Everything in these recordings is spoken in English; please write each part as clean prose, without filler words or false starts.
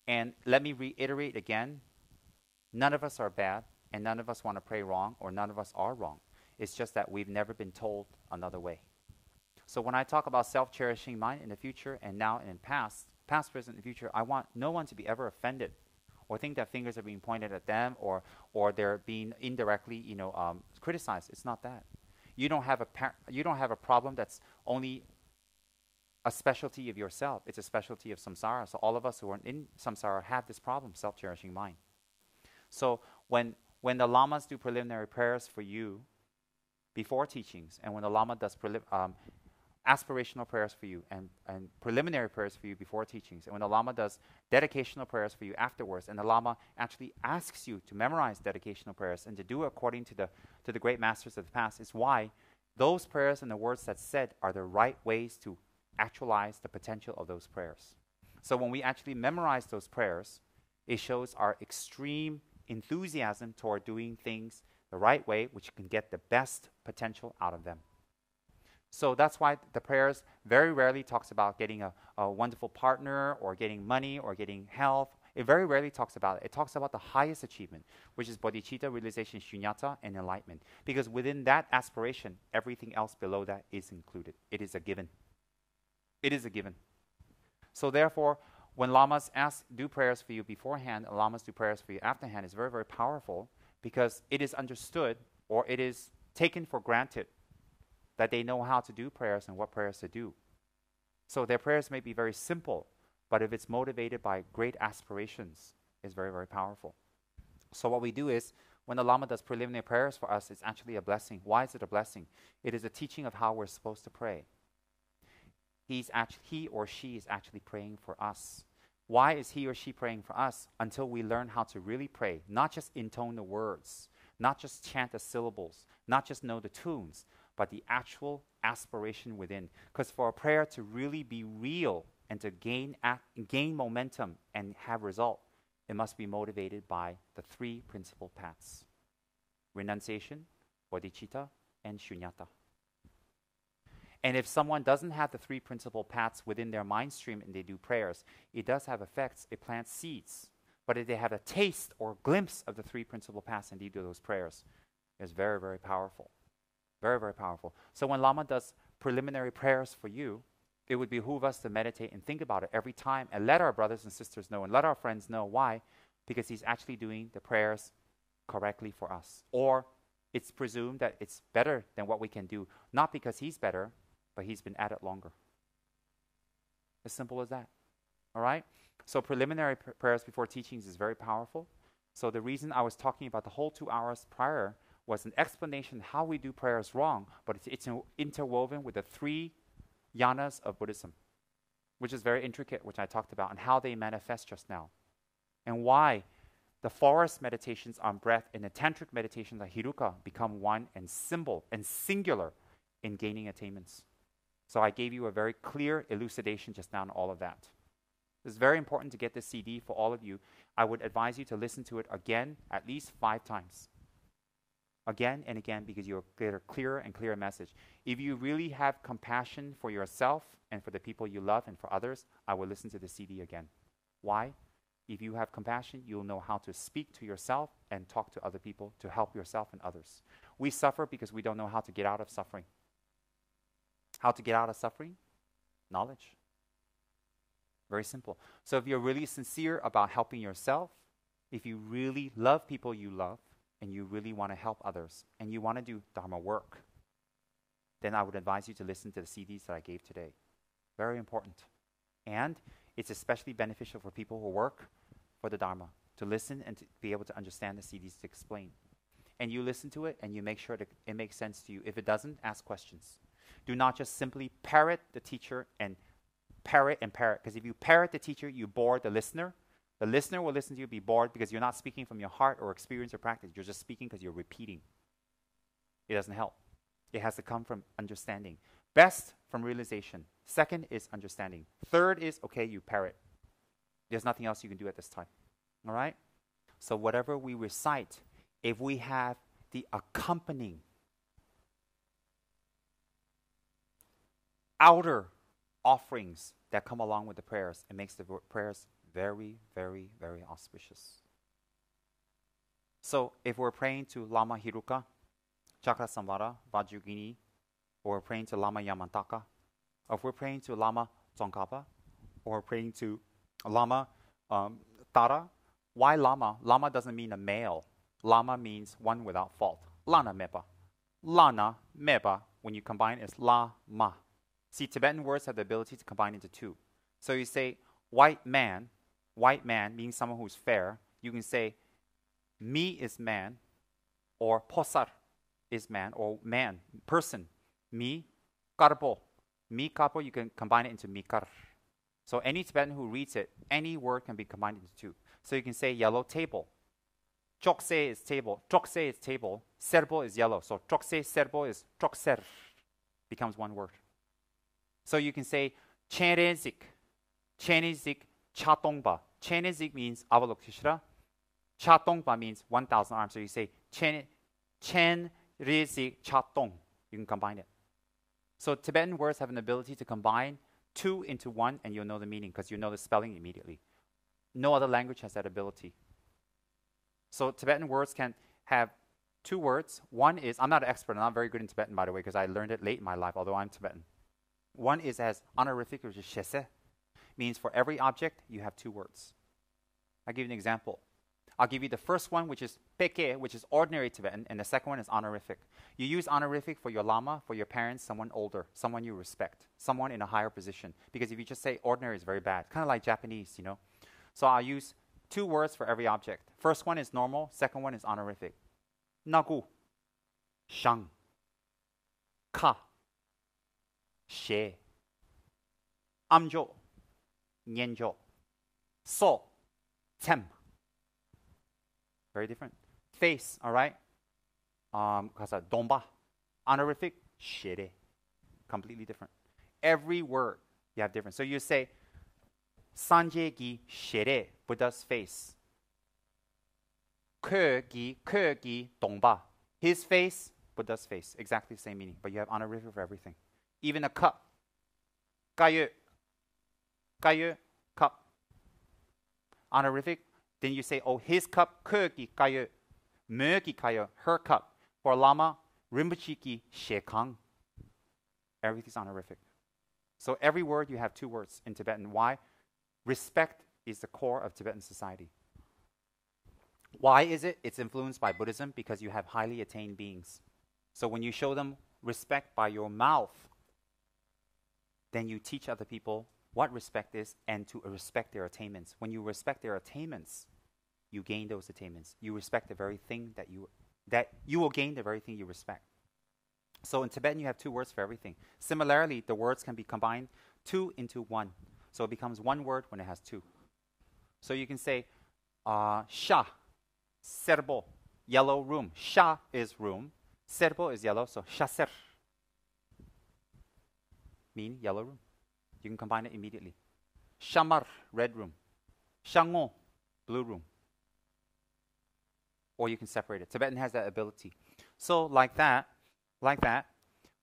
And let me reiterate again, none of us are bad, and none of us want to pray wrong, or none of us are wrong. It's just that we've never been told another way. So when I talk about self-cherishing mind in the future and now and in past, present, and future, I want no one to be ever offended or think that fingers are being pointed at them or they're being indirectly, criticized. It's not that. You don't have a problem that's only a specialty of yourself. It's a specialty of samsara. So all of us who are in samsara have this problem, self-cherishing mind. So when the lamas do preliminary prayers for you before teachings, and when the lama does aspirational prayers for you and preliminary prayers for you before teachings, and when the lama does dedicational prayers for you afterwards, and the lama actually asks you to memorize dedicational prayers and to do it according to the great masters of the past, is why those prayers and the words that's said are the right ways to actualize the potential of those prayers. So when we actually memorize those prayers, it shows our extreme enthusiasm toward doing things the right way, which can get the best potential out of them. So that's why the prayers very rarely talks about getting a wonderful partner or getting money or getting health. It very rarely talks about it. It talks about the highest achievement, which is bodhicitta, realization, shunyata, and enlightenment. Because within that aspiration, everything else below that is included. It is a given. It is a given. So therefore, when lamas do prayers for you beforehand, and lamas do prayers for you afterhand, it's very, very powerful because it is understood or it is taken for granted that they know how to do prayers and what prayers to do. So their prayers may be very simple, but if it's motivated by great aspirations, it's very, very powerful. So what we do is, when the Lama does preliminary prayers for us, it's actually a blessing. Why is it a blessing? It is a teaching of how we're supposed to pray. He or she is actually praying for us. Why is he or she praying for us? Until we learn how to really pray, not just intone the words, not just chant the syllables, not just know the tunes, but the actual aspiration within. Because for a prayer to really be real and to gain momentum and have result, it must be motivated by the three principal paths: renunciation, bodhicitta, and shunyata. And if someone doesn't have the three principal paths within their mind stream and they do prayers, it does have effects. It plants seeds. But if they have a taste or glimpse of the three principal paths and they do those prayers, it's very, very powerful. Very, very powerful. So when Lama does preliminary prayers for you, it would behoove us to meditate and think about it every time and let our brothers and sisters know and let our friends know. Why? Because he's actually doing the prayers correctly for us. Or it's presumed that it's better than what we can do, not because he's better, but he's been at it longer. As simple as that. All right? So preliminary prayers before teachings is very powerful. So the reason I was talking about the whole 2 hours prior was an explanation how we do prayers wrong, but it's interwoven with the three yanas of Buddhism, which is very intricate, which I talked about, and how they manifest just now. And why the forest meditations on breath and the tantric meditations on Hiruka become one and symbol and singular in gaining attainments. So I gave you a very clear elucidation just now on all of that. It's very important to get this CD for all of you. I would advise you to listen to it again at least 5 times. Again and again, because you'll get a clearer and clearer message. If you really have compassion for yourself and for the people you love and for others, I will listen to the CD again. Why? If you have compassion, you'll know how to speak to yourself and talk to other people to help yourself and others. We suffer because we don't know how to get out of suffering. How to get out of suffering? Knowledge. Very simple. So if you're really sincere about helping yourself, if you really love people you love, and you really want to help others, and you want to do Dharma work, then I would advise you to listen to the CDs that I gave today. Very important. And it's especially beneficial for people who work for the Dharma, to listen and to be able to understand the CDs to explain. And you listen to it, and you make sure that it makes sense to you. If it doesn't, ask questions. Do not just simply parrot the teacher and parrot. Because if you parrot the teacher, you bore the listener. The listener will listen to you, be bored, because you're not speaking from your heart or experience or practice. You're just speaking because you're repeating. It doesn't help. It has to come from understanding. Best from realization. Second is understanding. Third is, okay, you parrot. There's nothing else you can do at this time. All right? So whatever we recite, if we have the accompanying outer offerings that come along with the prayers, it makes the prayers very, very, very auspicious. So if we're praying to Lama Hiruka, Chakrasamvara, Vajragini, or we're praying to Lama Yamantaka, or if we're praying to Lama Tsongkhapa, or praying to Lama Tara, why Lama? Lama doesn't mean a male. Lama means one without fault. Lana Meba. Lana Meba, when you combine, is La-ma. See, Tibetan words have the ability to combine into two. So you say white man means someone who's fair. You can say mi is man, or posar is man, or man, person. Mi karpo. Mi karpo, you can combine it into mi kar. So any Tibetan who reads it, any word can be combined into two. So you can say yellow table. Chokse is table. Chokse is table. Serbo is yellow. So chokse, serbo is chokser. Becomes one word. So you can say chenezik. Chenezik chatongba. Chenezik means Avalokiteshvara. Chatongba means 1,000 arms. So you say chen rizik chatong. You can combine it. So Tibetan words have an ability to combine two into one, and you'll know the meaning because you know the spelling immediately. No other language has that ability. So Tibetan words can have two words. One is, I'm not an expert, I'm not very good in Tibetan, by the way, because I learned it late in my life, although I'm Tibetan. One is as honorific, which is shese. Means for every object, you have two words. I'll give you an example. I'll give you the first one, which is peke, which is ordinary Tibetan, and the second one is honorific. You use honorific for your lama, for your parents, someone older, someone you respect, someone in a higher position. Because if you just say ordinary, it's very bad. Kind of like Japanese, you know. So I'll use two words for every object. First one is normal, second one is honorific. Nagu, shang, ka, she, amjo, nyenjo, so, tem. Very different. Face, all right? Kasa domba, honorific, shere. Completely different. Every word you have different. So you say, Sanje gi shere, Buddha's face. Ke gi dongba, his face, Buddha's face. Exactly the same meaning, but you have honorific for everything. Even a cup. Kayu, cup. Honorific. Then you say, oh, his cup, ke gi kayu, me gi kayu, her cup. For Lama, Rinpoche gi shekang. Everything's honorific. So every word you have two words in Tibetan. Why? Respect is the core of Tibetan society. Why is it? It's influenced by Buddhism because you have highly attained beings. So when you show them respect by your mouth, then you teach other people what respect is and to respect their attainments. When you respect their attainments, you gain those attainments. You respect the very thing that you will gain the very thing you respect. So in Tibetan, you have two words for everything. Similarly, the words can be combined two into one. So it becomes one word when it has two. So you can say, sha, serbo, yellow room. Sha is room. Serbo is yellow, so shaser. Mean yellow room. You can combine it immediately. Shamar, red room. Shango, blue room. Or you can separate it. Tibetan has that ability. So like that,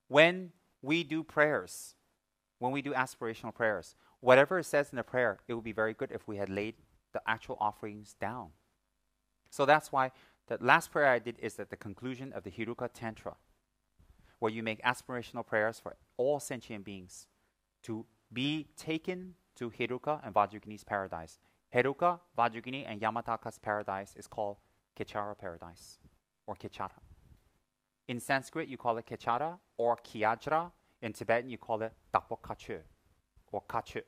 when we do prayers, when we do aspirational prayers, whatever it says in the prayer, it would be very good if we had laid the actual offerings down. So that's why the last prayer I did is at the conclusion of the Hiruka Tantra, where you make aspirational prayers for all sentient beings to be taken to Hiruka and Vajragini's paradise. Hiruka, Vajragini, and Yamataka's paradise is called Kechara paradise, or Kechara. In Sanskrit, you call it Kechara or Kiajra. In Tibetan, you call it Dapo Kache or Kache.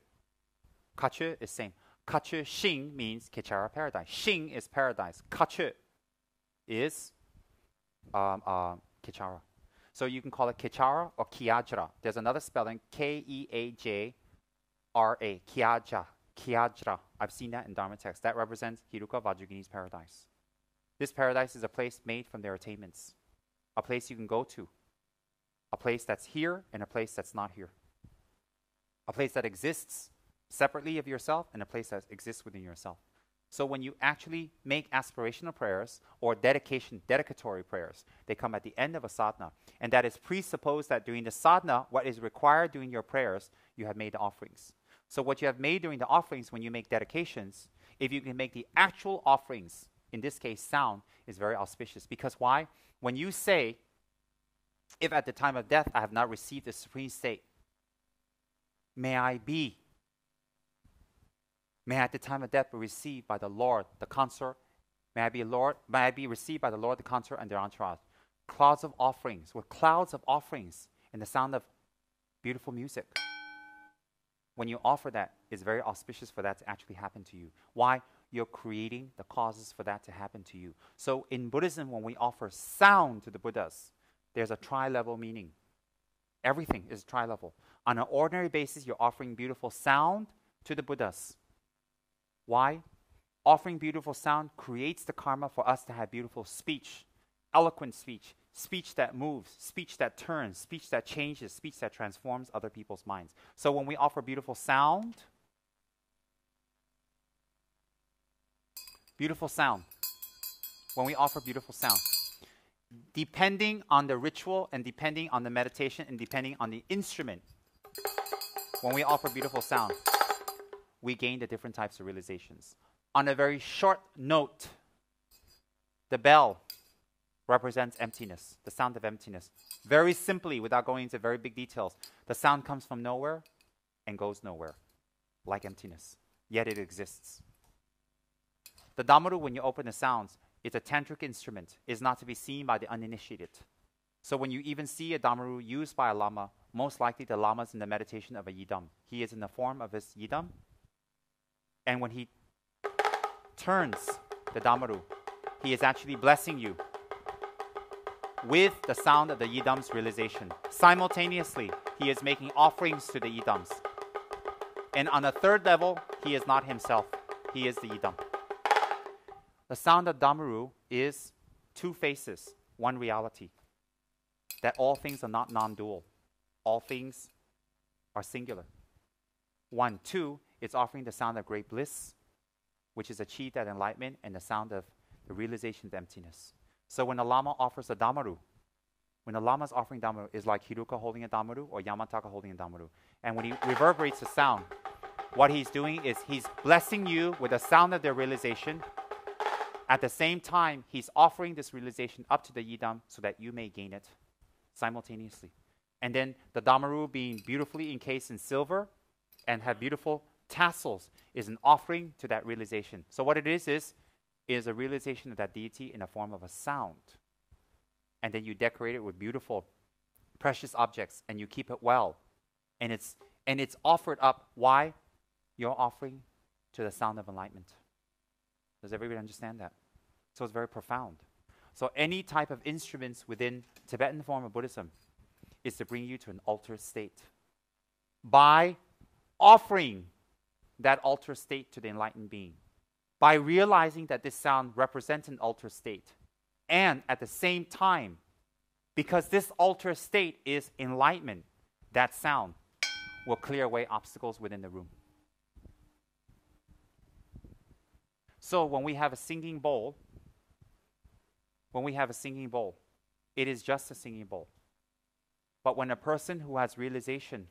Kache is same. Kache Shing means Kechara paradise. Shing is paradise. Kache is Kechara. So you can call it Kechara or Kiajra. There's another spelling, Keajra. Kiajra. Kiajra. I've seen that in Dharma text. That represents Hiruka Vajragini's paradise. This paradise is a place made from their attainments. A place you can go to. A place that's here and a place that's not here. A place that exists separately of yourself and a place that exists within yourself. So when you actually make aspirational prayers or dedicatory prayers, they come at the end of a sadhana. And that is presupposed that during the sadhana, what is required during your prayers, you have made the offerings. So what you have made during the offerings, when you make dedications, if you can make the actual offerings, in this case sound, is very auspicious. Because why? When you say, if at the time of death I have not received the supreme state, may I at the time of death be received by the Lord, the consort, may I be received by the Lord, the consort, and their entourage. Clouds of offerings, with clouds of offerings and the sound of beautiful music. When you offer that, it's very auspicious for that to actually happen to you. Why? You're creating the causes for that to happen to you. So in Buddhism, when we offer sound to the Buddhas, there's a tri-level meaning. Everything is tri-level. On an ordinary basis, you're offering beautiful sound to the Buddhas. Why? Offering beautiful sound creates the karma for us to have beautiful speech, eloquent speech, speech that moves, speech that turns, speech that changes, speech that transforms other people's minds. So when we offer beautiful sound, when we offer beautiful sound, depending on the ritual and depending on the meditation and depending on the instrument, when we offer beautiful sound, we gain the different types of realizations. On a very short note, the bell represents emptiness, the sound of emptiness. Very simply, without going into very big details, the sound comes from nowhere and goes nowhere, like emptiness, yet it exists. The Dhammaru, when you open the sounds, it's a tantric instrument. It's not to be seen by the uninitiated. So when you even see a Dhammaru used by a Lama, most likely the Lama is in the meditation of a Yidam. He is in the form of his Yidam. And when he turns the Dhammaru, he is actually blessing you with the sound of the Yidam's realization. Simultaneously, he is making offerings to the Yidams. And on a third level, he is not himself. He is the Yidam. The sound of Dhammaru is two faces, one reality. That all things are not non-dual. All things are singular. 1. 2, it's offering the sound of great bliss, which is achieved at enlightenment, and the sound of the realization of emptiness. So when a Lama offers a Dhammaru, when a Lama is offering Dhammaru, it's like Hiruka holding a Dhammaru or Yamataka holding a Dhammaru. And when he reverberates the sound, what he's doing is he's blessing you with the sound of their realization. At the same time, he's offering this realization up to the Yidam so that you may gain it simultaneously. And then the Dhammaru, being beautifully encased in silver and have beautiful tassels, is an offering to that realization. So what it is a realization of that deity in the form of a sound. And then you decorate it with beautiful, precious objects, and you keep it well. And it's offered up. Why? You're offering to the sound of enlightenment. Does everybody understand that? So it's very profound. So any type of instruments within Tibetan form of Buddhism is to bring you to an altered state. By offering that altered state to the enlightened being, by realizing that this sound represents an altered state, and at the same time, because this altered state is enlightenment, that sound will clear away obstacles within the room. So when we have a singing bowl, it is just a singing bowl. But when a person who has realization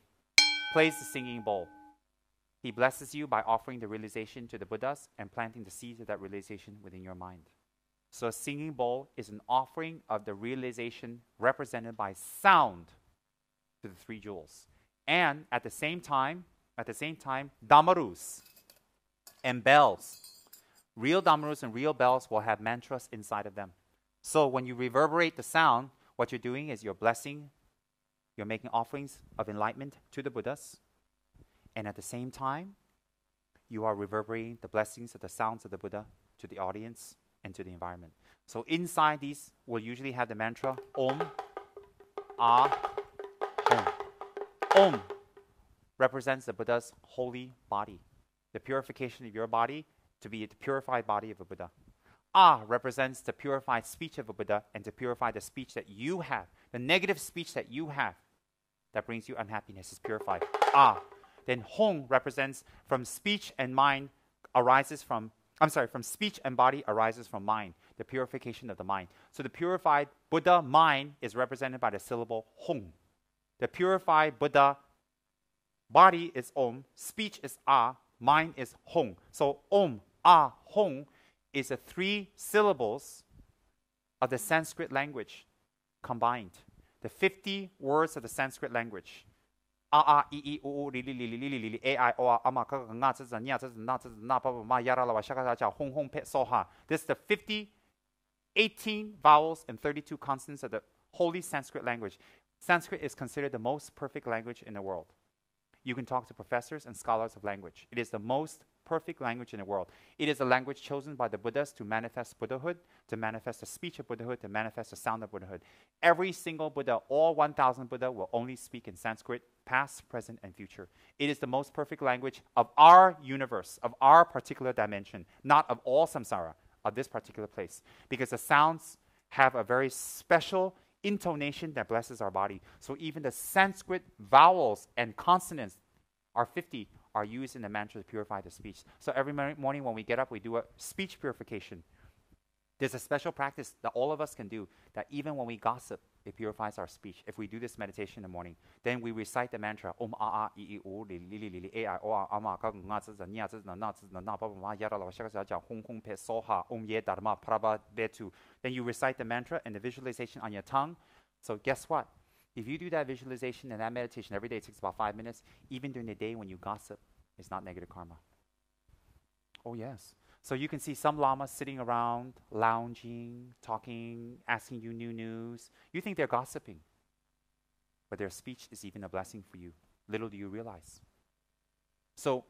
plays the singing bowl, he blesses you by offering the realization to the Buddhas and planting the seeds of that realization within your mind. So a singing bowl is an offering of the realization represented by sound to the three jewels. And at the same time, Dhammarus and bells, real Dhammarus and real bells will have mantras inside of them. So when you reverberate the sound, what you're doing is you're blessing, you're making offerings of enlightenment to the Buddhas. And at the same time, you are reverberating the blessings of the sounds of the Buddha to the audience and to the environment. So inside these will usually have the mantra Om, Ah, Hum. Om represents the Buddha's holy body, the purification of your body to be the purified body of a Buddha. Ah represents the purified speech of a Buddha and to purify the speech that you have. The negative speech that you have that brings you unhappiness is purified. Ah. Then Hong represents from speech and mind from speech and body arises from mind, the purification of the mind. So the purified Buddha mind is represented by the syllable Hong. The purified Buddha Body is Om, speech is Ah, mind is Hong. So Om, Ah, Hong is the 3 syllables of the Sanskrit language combined. The 50 words of the Sanskrit language. A a I I O O li li li li li li li A I O A ama ka nga zi zi nya zi zi na zi zi na pa pa ma ya ra la wa sha ka cha hong hong pe so ha. This is the 18 vowels and 32 consonants of the holy Sanskrit language. Sanskrit is considered the most perfect language in the world. You can talk to professors and scholars of language. It is the most perfect language in the world. It is a language chosen by the Buddhas to manifest Buddhahood, to manifest the speech of Buddhahood, to manifest the sound of Buddhahood. Every single Buddha, all 1,000 Buddha will only speak in Sanskrit, past, present, and future. It is the most perfect language of our universe, of our particular dimension, not of all samsara, of this particular place. Because the sounds have a very special intonation that blesses our body. So even the Sanskrit vowels and consonants are 50 are used in the mantra to purify the speech. So every morning when we get up, we do a speech purification. There's a special practice that all of us can do that even when we gossip, it purifies our speech. If we do this meditation in the morning, then we recite the mantra Om A A I I O Li Li Li Li Li A I O A Ama Ka Nga Zi Zi Nya Zi Zi Na Zi Zi Na Pa Pa Ma Ya Ra La Wa Sha Ka Jia Hong Hong Pe So Ha Om Ye Dharma Prabha Betu. Then you recite the mantra and the visualization on your tongue. So guess what? If you do that visualization and that meditation every day, it takes about 5 minutes. Even during the day when you gossip, it's not negative karma. Oh yes. So you can see some lamas sitting around, lounging, talking, asking you new news. You think they're gossiping, but their speech is even a blessing for you. Little do you realize. So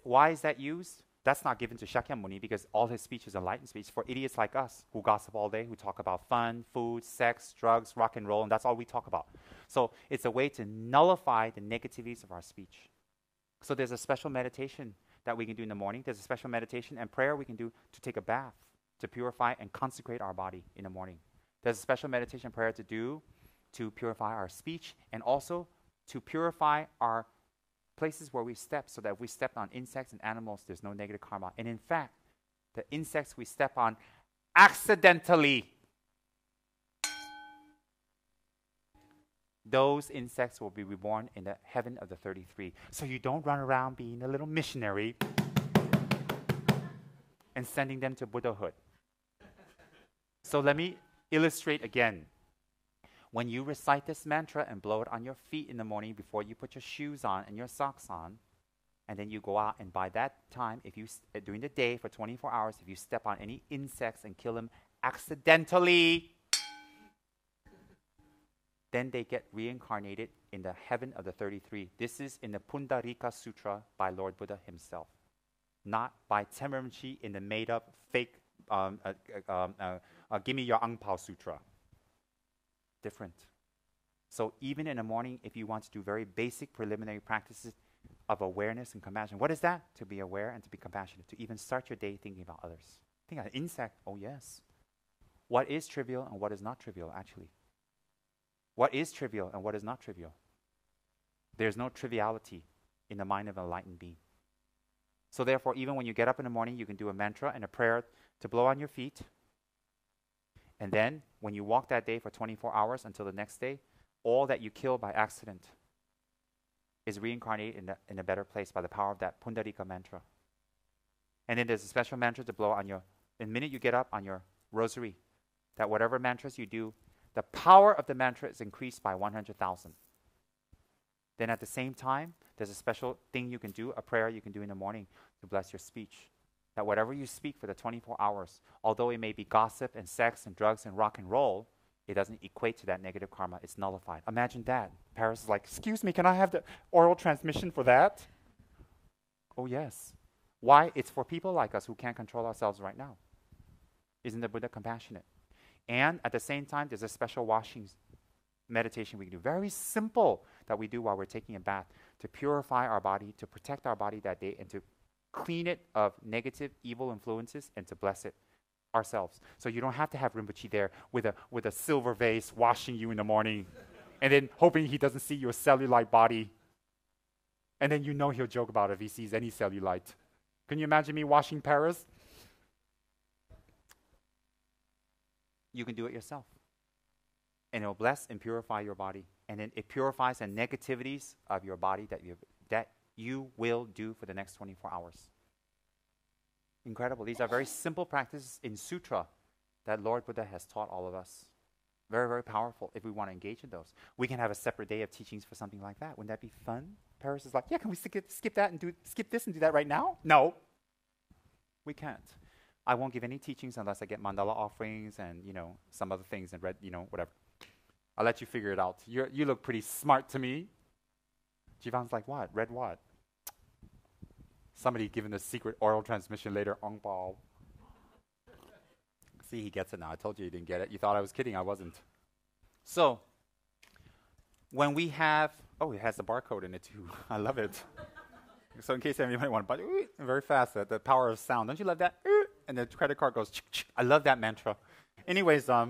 why is that used? That's not given to Shakyamuni because all his speech is enlightened speech for idiots like us who gossip all day, who talk about fun, food, sex, drugs, rock and roll, and that's all we talk about. So it's a way to nullify the negativities of our speech. So there's a special meditation that we can do in the morning. There's a special meditation and prayer we can do to take a bath, to purify and consecrate our body in the morning. There's a special meditation prayer to do to purify our speech and also to purify our places where we step so that if we step on insects and animals, there's no negative karma. And in fact, the insects we step on accidentally, those insects will be reborn in the heaven of the 33. So you don't run around being a little missionary and sending them to Buddhahood. So let me illustrate again. When you recite this mantra and blow it on your feet in the morning before you put your shoes on and your socks on, and then you go out, and by that time, if you during the day for 24 hours, if you step on any insects and kill them accidentally, then they get reincarnated in the heaven of the 33. This is in the Pundarika Sutra by Lord Buddha himself, not by Tsem Rinpoche in the made-up fake give me your Ang Pao Sutra. Different. So even in the morning, if you want to do very basic preliminary practices of awareness and compassion, what is that? To be aware and to be compassionate, to even start your day thinking about others. Think of an insect. Oh yes. What is trivial and what is not trivial, actually? What is trivial and what is not trivial? There's no triviality in the mind of an enlightened being. So therefore, even when you get up in the morning, you can do a mantra and a prayer to blow on your feet. And then, when you walk that day for 24 hours until the next day, all that you kill by accident is reincarnated in a better place by the power of that Pundarika mantra. And then there's a special mantra to blow on the minute you get up on your rosary, that whatever mantras you do, the power of the mantra is increased by 100,000. Then at the same time, there's a special thing you can do, a prayer you can do in the morning to bless your speech. That whatever you speak for the 24 hours, although it may be gossip and sex and drugs and rock and roll, it doesn't equate to that negative karma. It's nullified. Imagine that. Paris is like, excuse me, can I have the oral transmission for that? Oh, yes. Why? It's for people like us who can't control ourselves right now. Isn't the Buddha compassionate? And at the same time, there's a special washing meditation we can do. Very simple that we do while we're taking a bath to purify our body, to protect our body that day, and to clean it of negative, evil influences and to bless it ourselves. So you don't have to have Rinpoche there with a silver vase washing you in the morning and then hoping he doesn't see your cellulite body. And then you know he'll joke about it if he sees any cellulite. Can you imagine me washing Paris? You can do it yourself. And it will bless and purify your body. And then it purifies the negativities of your body that that you will do for the next 24 hours. Incredible. These are very simple practices in sutra that Lord Buddha has taught all of us. Very, very powerful if we want to engage in those. We can have a separate day of teachings for something like that. Wouldn't that be fun? Paris is like, yeah, can we skip that and skip this and do that right now? No, we can't. I won't give any teachings unless I get mandala offerings and, some other things and whatever. I'll let you figure it out. You look pretty smart to me. Jivan's like, what? Read what? Somebody giving the secret oral transmission later. Ong Bao. See, he gets it now. I told you he didn't get it. You thought I was kidding. I wasn't. So, when we have... Oh, it has the barcode in it too. I love it. So in case anybody want to buy it, very fast, the power of sound. Don't you love that? And the credit card goes... I love that mantra. Anyways, I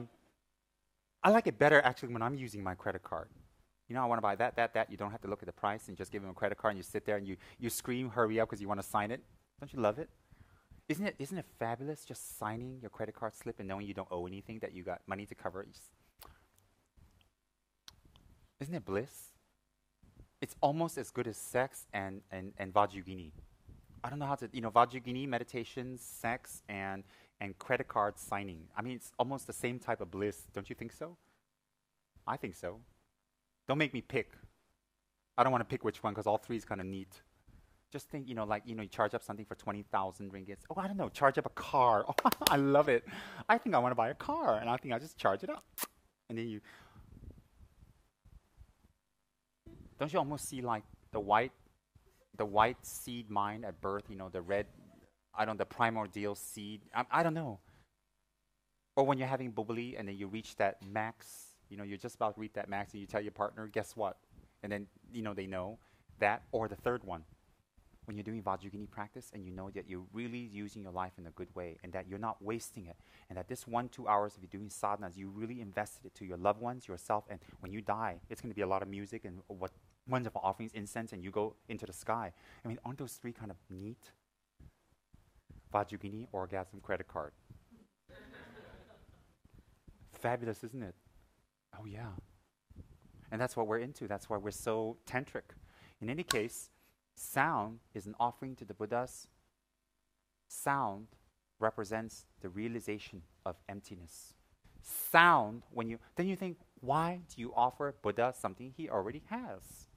like it better actually when I'm using my credit card. I want to buy that. You don't have to look at the price and just give them a credit card and you sit there and you scream, hurry up because you want to sign it. Don't you love it? Isn't it fabulous just signing your credit card slip and knowing you don't owe anything, that you got money to cover it? Isn't it bliss? It's almost as good as sex and Vajrayogini. I don't know how to, Vajrayogini, meditation, sex, and credit card signing. I mean, it's almost the same type of bliss. Don't you think so? I think so. Don't make me pick. I don't want to pick which one because all three is kind of neat. Just think, you charge up something for 20,000 ringgits. Oh, I don't know, charge up a car. Oh, I love it. I think I want to buy a car, and I think I'll just charge it up. And then don't you almost see like the white seed mind at birth, the red, the primordial seed. I don't know. Or when you're having bubbly and then you reach that max, you're just about to reach that max and you tell your partner, guess what? And then, they know that. Or the third one, when you're doing Vajrayogini practice and you know that you're really using your life in a good way and that you're not wasting it, and that this 1-2 hours of you doing sadhanas, you really invested it to your loved ones, yourself, and when you die, it's going to be a lot of music and wonderful offerings, incense, and you go into the sky. I mean, aren't those three kind of neat? Vajrayogini, orgasm, credit card. Fabulous, isn't it? Oh, yeah. And that's what we're into. That's why we're so tantric. In any case, sound is an offering to the Buddhas. Sound represents the realization of emptiness. Sound, then you think, why do you offer Buddha something he already has?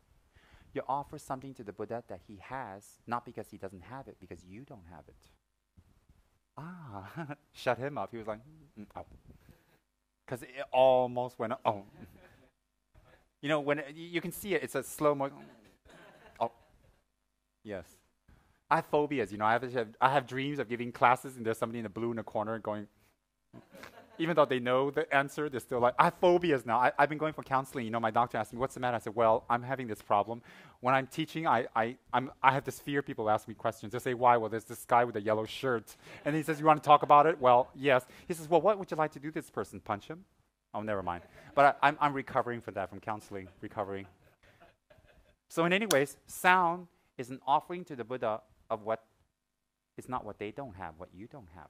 You offer something to the Buddha that he has, not because he doesn't have it, because you don't have it. Shut him up. He was like, oh. Because it almost went, oh. When you can see it, it's a slow motion. Oh, yes. I have phobias, I have dreams of giving classes and there's somebody in the blue in the corner going, even though they know the answer, they're still like, I have phobias now. I've been going for counseling. My doctor asked me, what's the matter? I said, well, I'm having this problem. When I'm teaching, I have this fear people ask me questions. They say, why? Well, there's this guy with a yellow shirt. And he says, you want to talk about it? Well, yes. He says, well, what would you like to do to this person? Punch him? Oh, never mind. But I'm recovering from that, from counseling, recovering. So in any ways, sound is an offering to the Buddha of what is not what they don't have, what you don't have.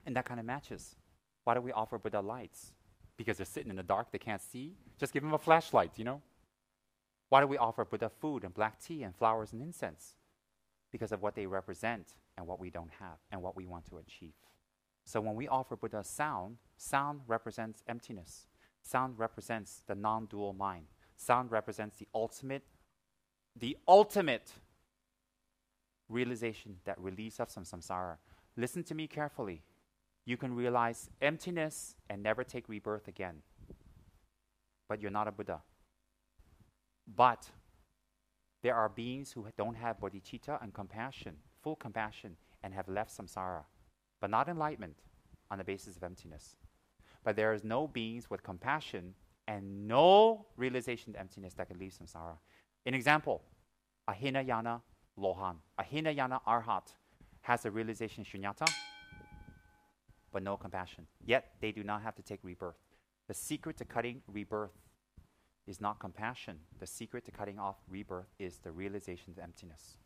And that kind of matches. Why do we offer Buddha lights? Because they're sitting in the dark, they can't see? Just give them a flashlight, Why do we offer Buddha food and black tea and flowers and incense? Because of what they represent and what we don't have and what we want to achieve. So when we offer Buddha sound, sound represents emptiness. Sound represents the non-dual mind. Sound represents the ultimate realization that release us from samsara. Listen to me carefully. You can realize emptiness and never take rebirth again. But you're not a Buddha. But there are beings who don't have bodhicitta and compassion, full compassion, and have left samsara, but not enlightenment on the basis of emptiness. But there is no beings with compassion and no realization of emptiness that can leave samsara. An example, a Hinayana Lohan, a Hinayana Arhat has a realization shunyata, but no compassion. Yet they do not have to take rebirth. The secret to cutting rebirth is not compassion. The secret to cutting off rebirth is the realization of emptiness.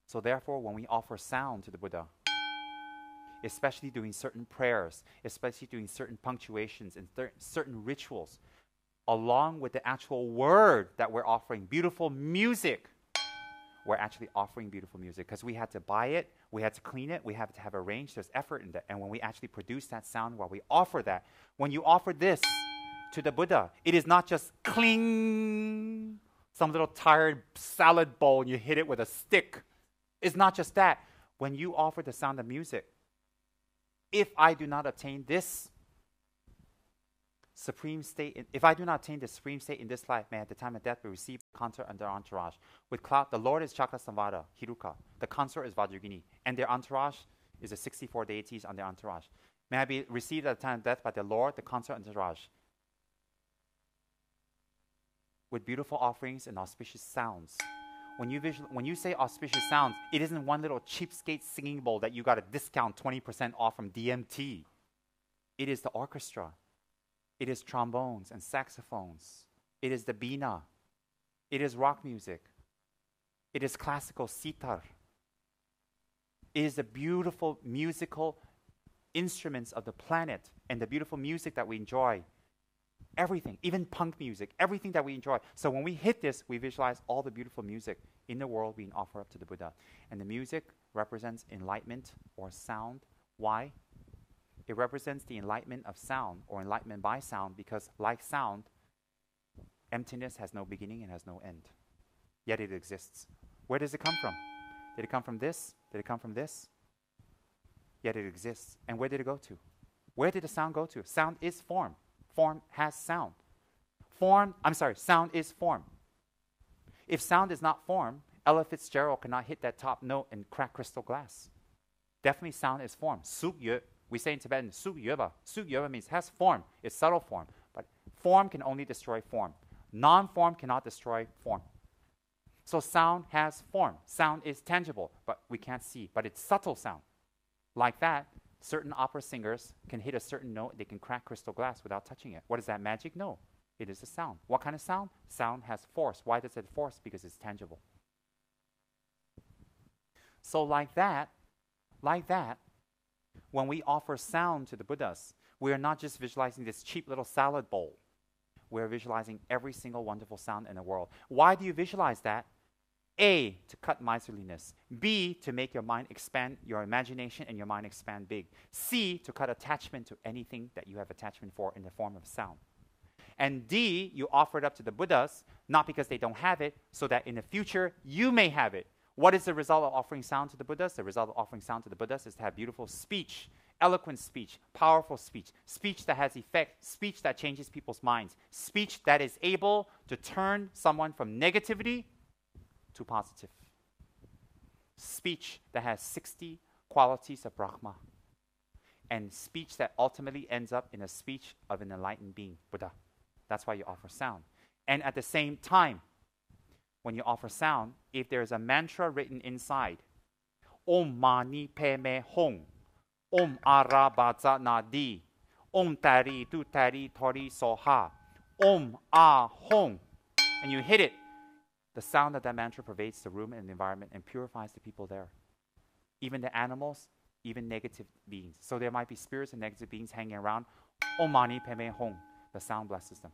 So therefore, when we offer sound to the Buddha, especially doing certain prayers, especially doing certain punctuations and certain rituals, along with the actual word that we're offering, beautiful music, we're actually offering beautiful music because we had to buy it, we had to clean it, we had to have arranged, there's effort in that. And when we actually produce that sound while we offer that, when you offer this to the Buddha, it is not just cling, some little tired salad bowl and you hit it with a stick. It's not just that. When you offer the sound of music, if I do not obtain this supreme state, if I do not attain the supreme state in this life, may at the time of death we receive consort and their entourage. With cloud, the Lord is Chakra Samvada, Hiruka. The consort is Vajragini. And their entourage is the 64 deities on their entourage. May I be received at the time of death by the Lord, the consort and entourage. With beautiful offerings and auspicious sounds. When you say auspicious sounds, it isn't one little cheapskate singing bowl that you got a discount 20% off from DMT. It is the orchestra. It is trombones and saxophones. It is the bina. It is rock music. It is classical sitar. It is the beautiful musical instruments of the planet and the beautiful music that we enjoy. Everything, even punk music, everything that we enjoy. So when we hit this, we visualize all the beautiful music in the world being offered up to the Buddha. And the music represents enlightenment or sound. Why? It represents the enlightenment of sound or enlightenment by sound because like sound, emptiness has no beginning and has no end. Yet it exists. Where does it come from? Did it come from this? Did it come from this? Yet it exists. And where did it go to? Where did the sound go to? Sound is form. Form has sound. Sound is form. If sound is not form, Ella Fitzgerald cannot hit that top note and crack crystal glass. Definitely sound is form. Suk yö. We say in Tibetan, suk yöba. Suk yöba means has form. It's subtle form. But form can only destroy form. Non-form cannot destroy form. So sound has form. Sound is tangible, but we can't see. But it's subtle sound. Like that, certain opera singers can hit a certain note, they can crack crystal glass without touching it. What is that magic? No, it is a sound. What kind of sound? Sound has force. Why does it force? Because it's tangible. So like that, when we offer sound to the Buddhas, we are not just visualizing this cheap little salad bowl. We're visualizing every single wonderful sound in the world. Why do you visualize that? A, to cut miserliness. B, to make your mind expand, your imagination and your mind expand big. C, to cut attachment to anything that you have attachment for in the form of sound. And D, you offer it up to the Buddhas, not because they don't have it, so that in the future you may have it. What is the result of offering sound to the Buddhas? The result of offering sound to the Buddhas is to have beautiful speech, eloquent speech, powerful speech, speech that has effect, speech that changes people's minds, speech that is able to turn someone from negativity to positive. Speech that has 60 qualities of Brahma. And speech that ultimately ends up in a speech of an enlightened being, Buddha. That's why you offer sound. And at the same time, when you offer sound, if there's a mantra written inside, Om Mani Padme Hum, Om Arabaza Nadi, Om Tari Tu Tari Tori Soha, Om Ah Hum, and you hit it, the sound of that mantra pervades the room and the environment and purifies the people there. Even the animals, even negative beings. So there might be spirits and negative beings hanging around. Om Mani Padme Hum. The sound blesses them.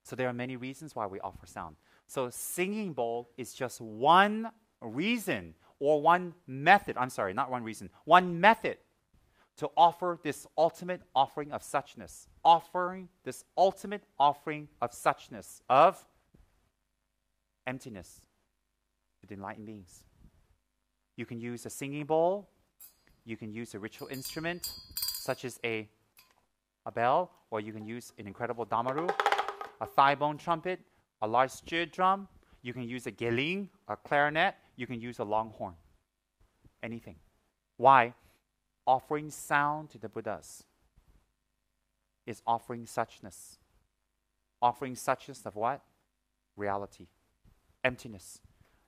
So there are many reasons why we offer sound. So singing bowl is just one reason or one method. One method to offer this ultimate offering of suchness. Offering this ultimate offering of suchness, of emptiness to the enlightened beings. You can use a singing bowl. You can use a ritual instrument, such as a bell, or you can use an incredible damaru, a thigh bone trumpet, a large stirred drum. You can use a geling, a clarinet. You can use a longhorn. Anything. Why? Offering sound to the Buddhas is offering suchness. Offering suchness of what? Reality. Emptiness.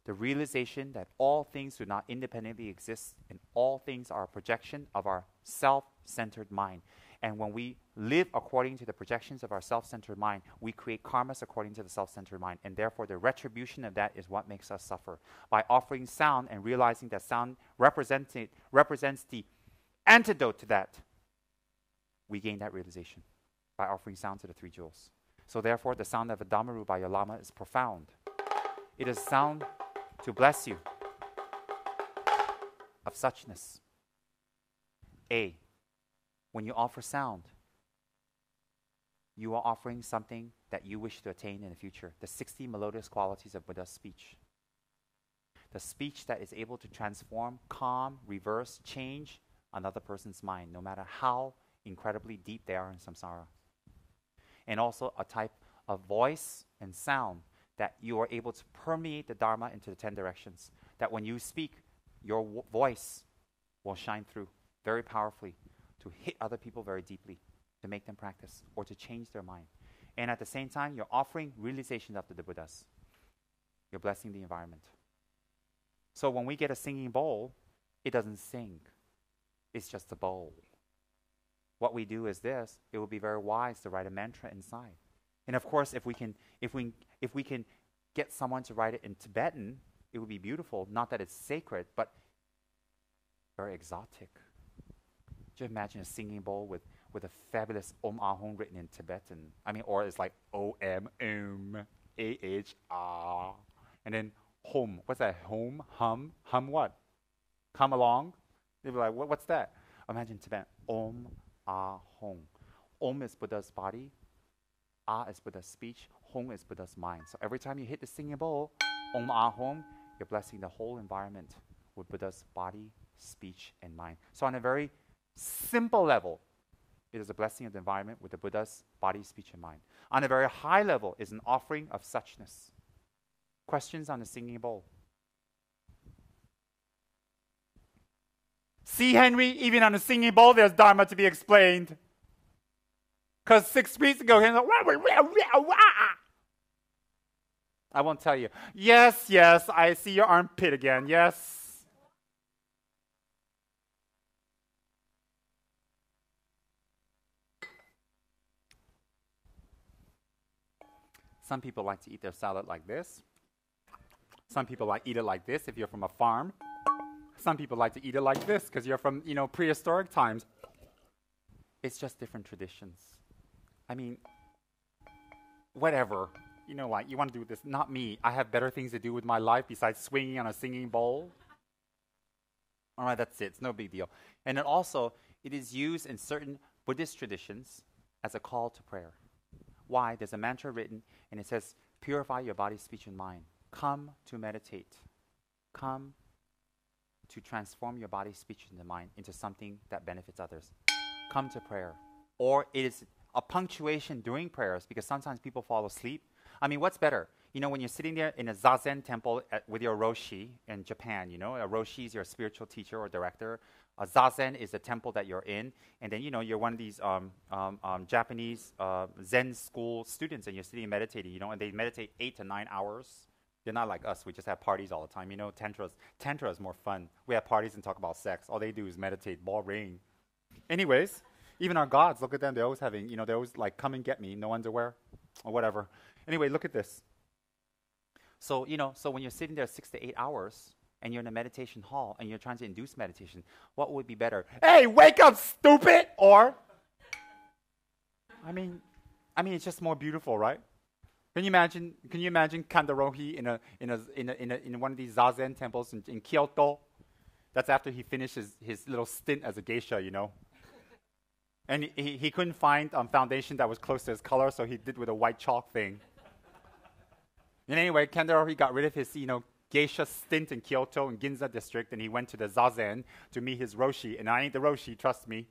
The realization that all things do not independently exist and all things are a projection of our self-centered mind. And when we live according to the projections of our self-centered mind, we create karmas according to the self-centered mind. And therefore, the retribution of that is what makes us suffer. By offering sound and realizing that sound represents the antidote to that, we gain that realization by offering sound to the three jewels. So therefore, the sound of a Dhammaru by your Lama is profound. It is sound to bless you of suchness. A, when you offer sound, you are offering something that you wish to attain in the future. The 60 melodious qualities of Buddha's speech. The speech that is able to transform, calm, reverse, change another person's mind, no matter how incredibly deep they are in samsara. And also a type of voice and sound that you are able to permeate the Dharma into the 10 directions. That when you speak, your voice will shine through very powerfully to hit other people very deeply, to make them practice or to change their mind. And at the same time, you're offering realization after the Buddhas. You're blessing the environment. So when we get a singing bowl, it doesn't sing. It's just a bowl. What we do is this: it will be very wise to write a mantra inside. And of course, if we can get someone to write it in Tibetan, it would be beautiful. Not that it's sacred, but very exotic. Just imagine a singing bowl with a fabulous Om Ahom written in Tibetan. I mean, or it's like O-M, A-H, Ah. And then home. What's that? Home? Hum? Hum what? Come along? They'd be like, what's that? Imagine Tibetan. Om Ahom. Om is Buddha's body. Ah is Buddha's speech. Hong is Buddha's mind. So every time you hit the singing bowl, Om Ahom, you're blessing the whole environment with Buddha's body, speech, and mind. So on a very simple level, it is a blessing of the environment with the Buddha's body, speech, and mind. On a very high level is an offering of suchness. Questions on the singing bowl? See, Henry, even on the singing bowl, there's Dharma to be explained. Because 6 weeks ago, he was like, I won't tell you. Yes, I see your armpit again. Yes. Some people like to eat their salad like this. Some people eat it like this if you're from a farm. Some people like to eat it like this because you're from, prehistoric times. It's just different traditions. I mean, whatever. You want to do this. Not me. I have better things to do with my life besides swinging on a singing bowl. All right, that's it. It's no big deal. And then also, it is used in certain Buddhist traditions as a call to prayer. Why? There's a mantra written, and it says, purify your body, speech, and mind. Come to meditate. Come to transform your body, speech, and the mind into something that benefits others. Come to prayer. Or it is a punctuation during prayers, because sometimes people fall asleep. I mean, what's better? When you're sitting there in a zazen temple with your roshi in Japan, a roshi is your spiritual teacher or director. A zazen is the temple that you're in. And then, you're one of these Japanese Zen school students, and you're sitting and meditating, and they meditate 8 to 9 hours. They're not like us. We just have parties all the time. Tantra is more fun. We have parties and talk about sex. All they do is meditate, boring. Anyways, even our gods, look at them. They're always having, they're always like, come and get me, no underwear, or whatever. Anyway, look at this. So, so when you're sitting there 6 to 8 hours, and you're in a meditation hall, and you're trying to induce meditation, what would be better? Hey, wake up, stupid! Or, I mean, it's just more beautiful, right? Can you imagine Kandarohi in one of these zazen temples in Kyoto? That's after he finished his little stint as a geisha, And he couldn't find foundation that was close to his color, so he did with a white chalk thing. And anyway, Kandarohi got rid of his, geisha stint in Kyoto in Ginza district, and he went to the zazen to meet his roshi. And I ain't the roshi, trust me.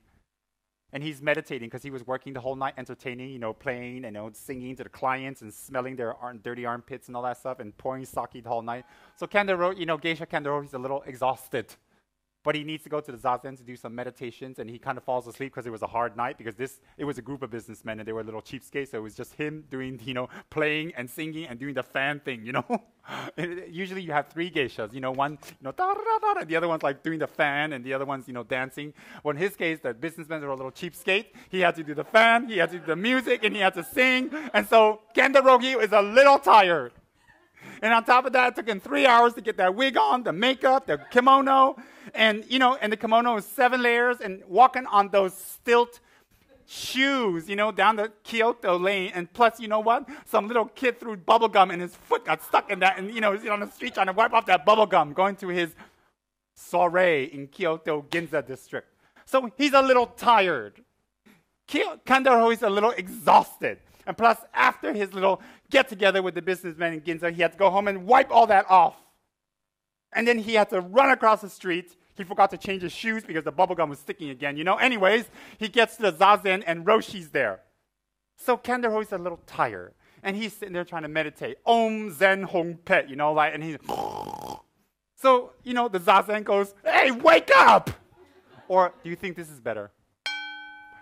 And he's meditating because he was working the whole night, entertaining, playing, and singing to the clients and smelling their dirty armpits and all that stuff, and pouring sake the whole night. So Kandarohi, geisha Kandarohi, he's a little exhausted. But he needs to go to the zazen to do some meditations, and he kind of falls asleep because it was a hard night, because it was a group of businessmen, and they were a little cheapskates, so it was just him doing, playing and singing and doing the fan thing, Usually you have 3 geishas, one, da-da-da-da, the other one's like doing the fan, and the other one's, dancing. Well, in his case, the businessmen were a little cheapskate. He had to do the fan, he had to do the music, and he had to sing, and so Kandarohi is a little tired. And on top of that, it took him 3 hours to get that wig on, the makeup, the kimono, and and the kimono is 7 layers, and walking on those stilt shoes, down the Kyoto lane. And plus, you know what? Some little kid threw bubble gum and his foot got stuck in that. And, he's on the street trying to wipe off that bubble gum, going to his soiree in Kyoto, Ginza district. So he's a little tired. Kandaro is a little exhausted. And plus, after his little get-together with the businessman in Ginza, he had to go home and wipe all that off. And then he had to run across the street. He forgot to change his shoes because the bubble gum was sticking again. Anyways, he gets to the zazen and Roshi's there. So Kandaro is a little tired. And he's sitting there trying to meditate. Om Zen Hong Pet, and he's... So, the zazen goes, hey, wake up! Or, do you think this is better?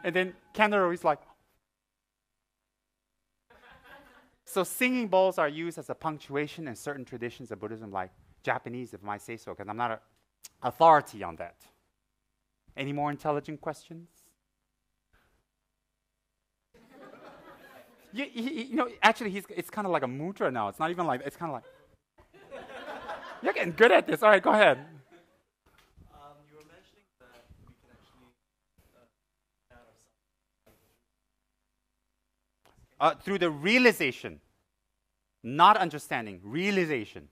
And then Kandaro is like... So singing bowls are used as a punctuation in certain traditions of Buddhism, like Japanese, if I might say so, because I'm not an authority on that. Any more intelligent questions? Actually, it's kind of like a mudra now. It's not even like, it's kind of like, you're getting good at this. All right, go ahead. You were mentioning that we can actually add ourselves. Through the realization, not understanding, realization.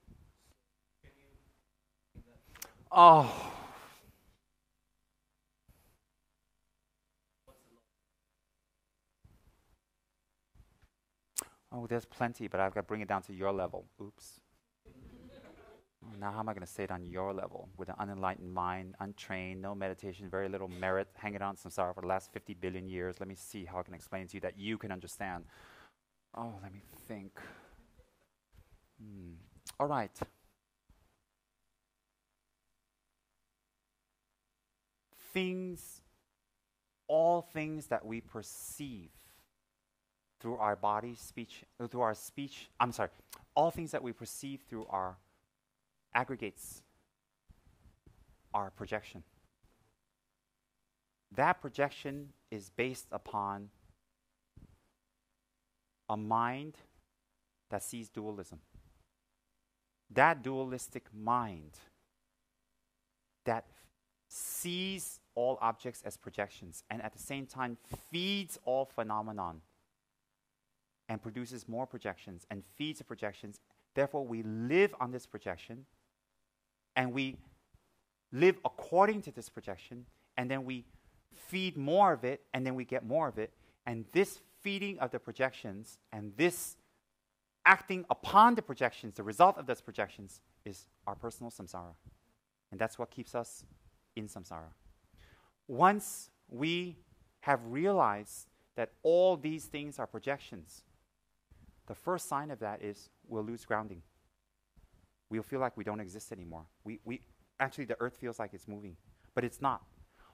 Oh. Oh, there's plenty, but I've got to bring it down to your level. Oops. Now how am I going to say it on your level? With an unenlightened mind, untrained, no meditation, very little merit, hanging on samsara for the last 50 billion years. Let me see how I can explain to you that you can understand. Oh, let me think. All right. All things that we perceive through our body, all things that we perceive through our aggregates are projection. That projection is based upon a mind that sees dualism. That dualistic mind that sees all objects as projections and at the same time feeds all phenomenon and produces more projections and feeds the projections. Therefore, we live on this projection and we live according to this projection, and then we feed more of it, and then we get more of it. And this feeding of the projections and this acting upon the projections, the result of those projections, is our personal samsara. And that's what keeps us in samsara. Once we have realized that all these things are projections, the first sign of that is we'll lose grounding. We'll feel like we don't exist anymore. Actually, the earth feels like it's moving, but it's not.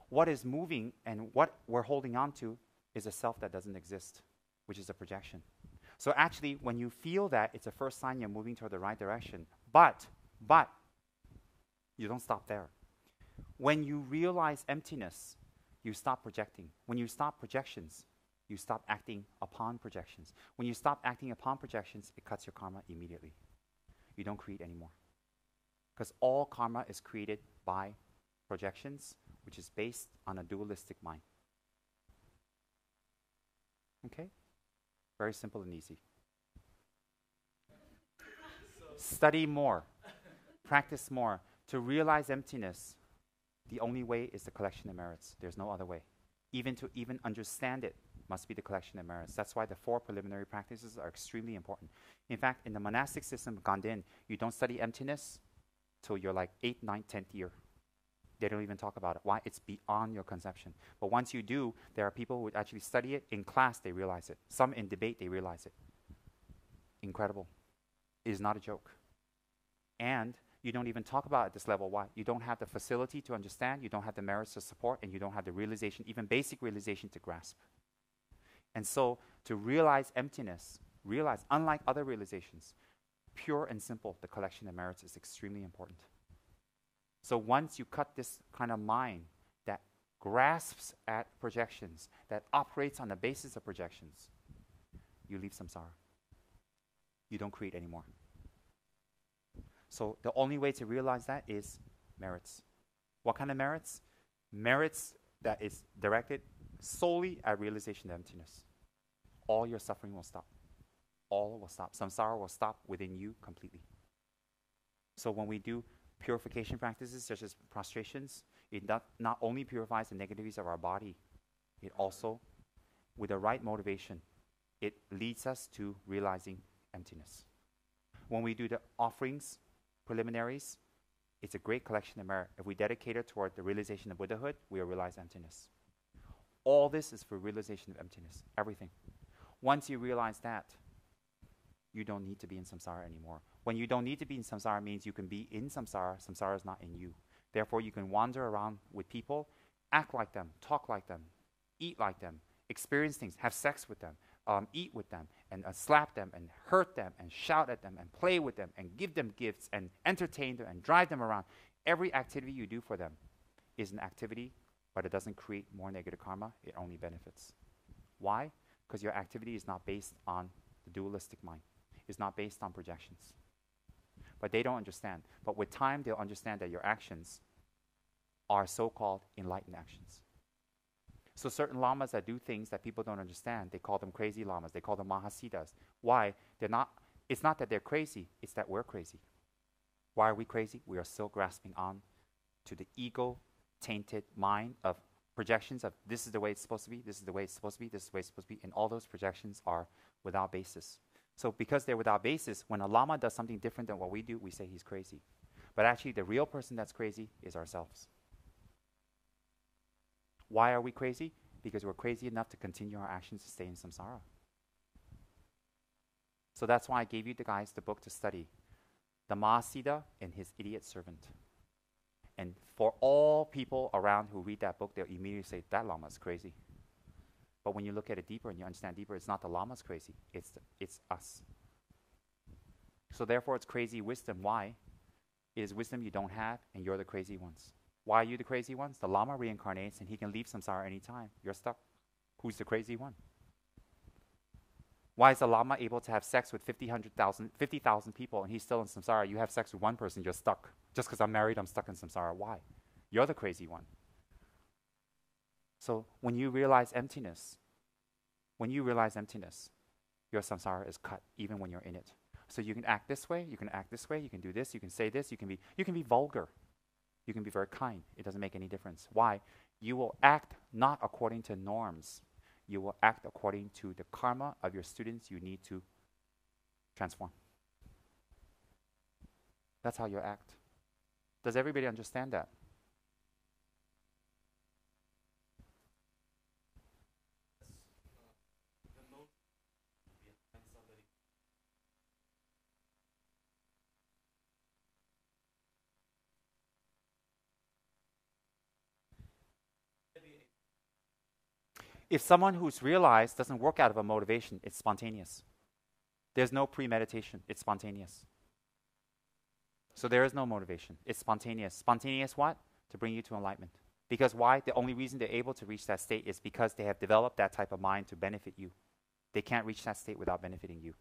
What is moving and what we're holding on to is a self that doesn't exist, which is a projection. So actually, when you feel that, it's a first sign you're moving toward the right direction. But you don't stop there. When you realize emptiness, you stop projecting. When you stop projections, you stop acting upon projections. When you stop acting upon projections, it cuts your karma immediately. You don't create anymore. Because all karma is created by projections, which is based on a dualistic mind. Okay? Very simple and easy. Study more. Practice more. To realize emptiness, the only way is the collection of merits. There's no other way. Even to understand it must be the collection of merits. That's why the 4 preliminary practices are extremely important. In fact, in the monastic system of Ganden, you don't study emptiness till you're like 8th, 9th, 10th year. They don't even talk about it. Why? It's beyond your conception. But once you do, there are people who would actually study it. In class, they realize it. Some in debate, they realize it. Incredible. It is not a joke. And you don't even talk about it at this level. Why? You don't have the facility to understand, you don't have the merits to support, and you don't have the realization, even basic realization, to grasp. And so, to realize emptiness, unlike other realizations, pure and simple, the collection of merits is extremely important. So once you cut this kind of mind that grasps at projections, that operates on the basis of projections, you leave samsara. You don't create anymore. So the only way to realize that is merits. What kind of merits? Merits that is directed solely at realization of emptiness, all your suffering will stop. All will stop. Samsara will stop within you completely. So when we do purification practices such as prostrations, it not only purifies the negativities of our body, it also, with the right motivation, it leads us to realizing emptiness. When we do the offerings, preliminaries, it's a great collection of merit. If we dedicate it toward the realization of Buddhahood, we will realize emptiness. All this is for realization of emptiness, everything. Once you realize that, you don't need to be in samsara anymore. When you don't need to be in samsara means you can be in samsara. Samsara is not in you. Therefore, you can wander around with people, act like them, talk like them, eat like them, experience things, have sex with them, eat with them, and slap them, and hurt them, and shout at them, and play with them, and give them gifts, and entertain them, and drive them around. Every activity you do for them is an activity, but it doesn't create more negative karma. It only benefits. Why? Because your activity is not based on the dualistic mind. It's not based on projections. But they don't understand. But with time, they'll understand that your actions are so-called enlightened actions. So certain lamas that do things that people don't understand, they call them crazy lamas. They call them mahasiddhas. Why? It's not that they're crazy, it's that we're crazy. Why are we crazy? We are still grasping on to the ego-tainted mind of projections of this is the way it's supposed to be, this is the way it's supposed to be, this is the way it's supposed to be, and all those projections are without basis. So because they're without basis, when a lama does something different than what we do, we say he's crazy. But actually, the real person that's crazy is ourselves. Why are we crazy? Because we're crazy enough to continue our actions to stay in samsara. So that's why I gave you the guys the book to study. The Mahasiddha and his idiot servant. And for all people around who read that book, they'll immediately say, that lama is crazy. But when you look at it deeper and you understand deeper, it's not the lama's crazy, it's us. So therefore, it's crazy wisdom. Why? It is wisdom you don't have, and you're the crazy ones. Why are you the crazy ones? The lama reincarnates, and he can leave samsara anytime. You're stuck. Who's the crazy one? Why is the lama able to have sex with 50,000 people, and he's still in samsara? You have sex with one person, you're stuck. Just because I'm married, I'm stuck in samsara. Why? You're the crazy one. So when you realize emptiness, your samsara is cut, even when you're in it. So you can act this way, you can act this way, you can do this, you can say this, you can be vulgar. You can be very kind. It doesn't make any difference. Why? You will act not according to norms. You will act according to the karma of your students you need to transform. That's how you act. Does everybody understand that? If someone who's realized doesn't work out of a motivation, it's spontaneous. There's no premeditation. It's spontaneous. So there is no motivation. It's spontaneous. Spontaneous what? To bring you to enlightenment. Because why? The only reason they're able to reach that state is because they have developed that type of mind to benefit you. They can't reach that state without benefiting you.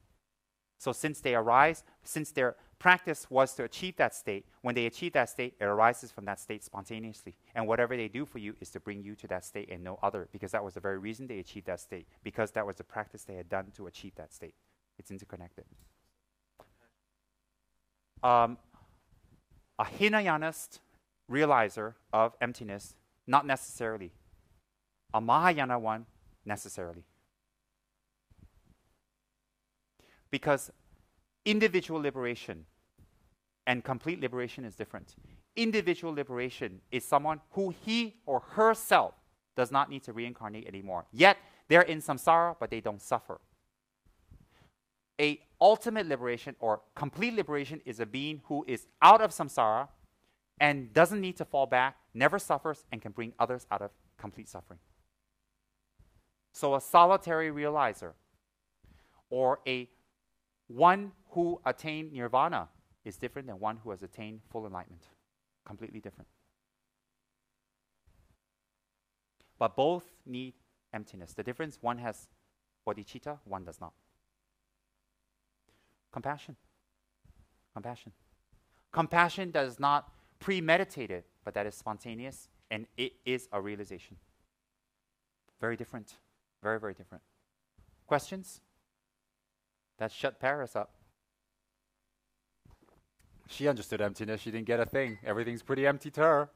So since they arise, since their practice was to achieve that state, when they achieve that state, it arises from that state spontaneously. And whatever they do for you is to bring you to that state and no other, because that was the very reason they achieved that state, because that was the practice they had done to achieve that state. It's interconnected. A Hinayanist realizer of emptiness, not necessarily. A Mahayana one, necessarily. Because individual liberation and complete liberation is different. Individual liberation is someone who he or herself does not need to reincarnate anymore. Yet, they're in samsara, but they don't suffer. A ultimate liberation or complete liberation is a being who is out of samsara and doesn't need to fall back, never suffers, and can bring others out of complete suffering. So a solitary realizer or a one who attained nirvana is different than one who has attained full enlightenment. Completely different. But both need emptiness. The difference, one has bodhicitta, one does not. Compassion. Compassion. Compassion that is not premeditated, but that is spontaneous, and it is a realization. Very different. Very, very different. Questions? That shut Paris up. She understood emptiness. She didn't get a thing. Everything's pretty empty to her.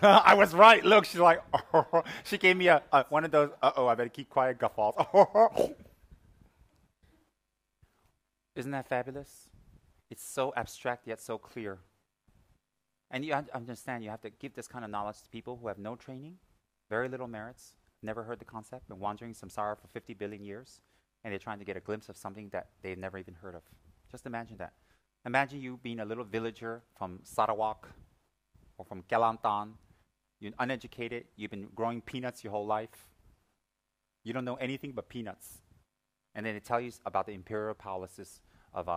I was right. Look, she's like, oh. She gave me a one of those, I better keep quiet guffaws. Isn't that fabulous? It's so abstract yet so clear. And you understand you have to give this kind of knowledge to people who have no training, very little merits, never heard the concept, been wandering samsara for 50 billion years, and they're trying to get a glimpse of something that they've never even heard of. Just imagine that. Imagine you being a little villager from Sarawak or from Kelantan. You're uneducated. You've been growing peanuts your whole life. You don't know anything but peanuts. And then they tell you about the imperial palaces of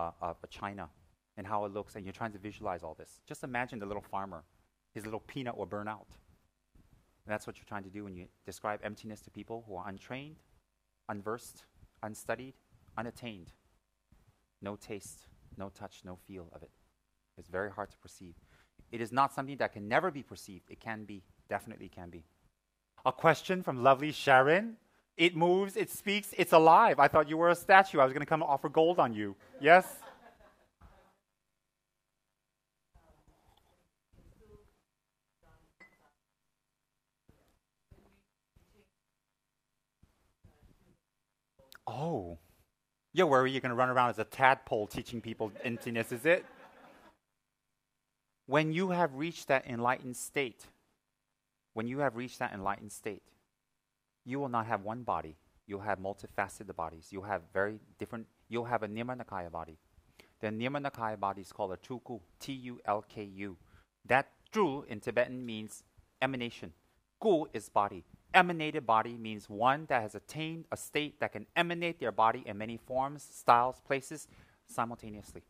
China and how it looks, and you're trying to visualize all this. Just imagine the little farmer. His little peanut will burn out. And that's what you're trying to do when you describe emptiness to people who are untrained, unversed, unstudied, unattained. No taste, no touch, no feel of it. It's very hard to perceive. It is not something that can never be perceived. It can be, definitely can be. A question from lovely Sharon. It moves, it speaks, it's alive. I thought you were a statue. I was going to come and offer gold on you. Yes? Oh. You're worried you're going to run around as a tadpole teaching people emptiness, is it? When you have reached that enlightened state, you will not have one body. You'll have multifaceted bodies. You'll have you'll have a Nirmanakaya body. The Nirmanakaya body is called a Tulku, Tulku. That Tru in Tibetan means emanation. Ku is body. Emanated body means one that has attained a state that can emanate their body in many forms, styles, places simultaneously.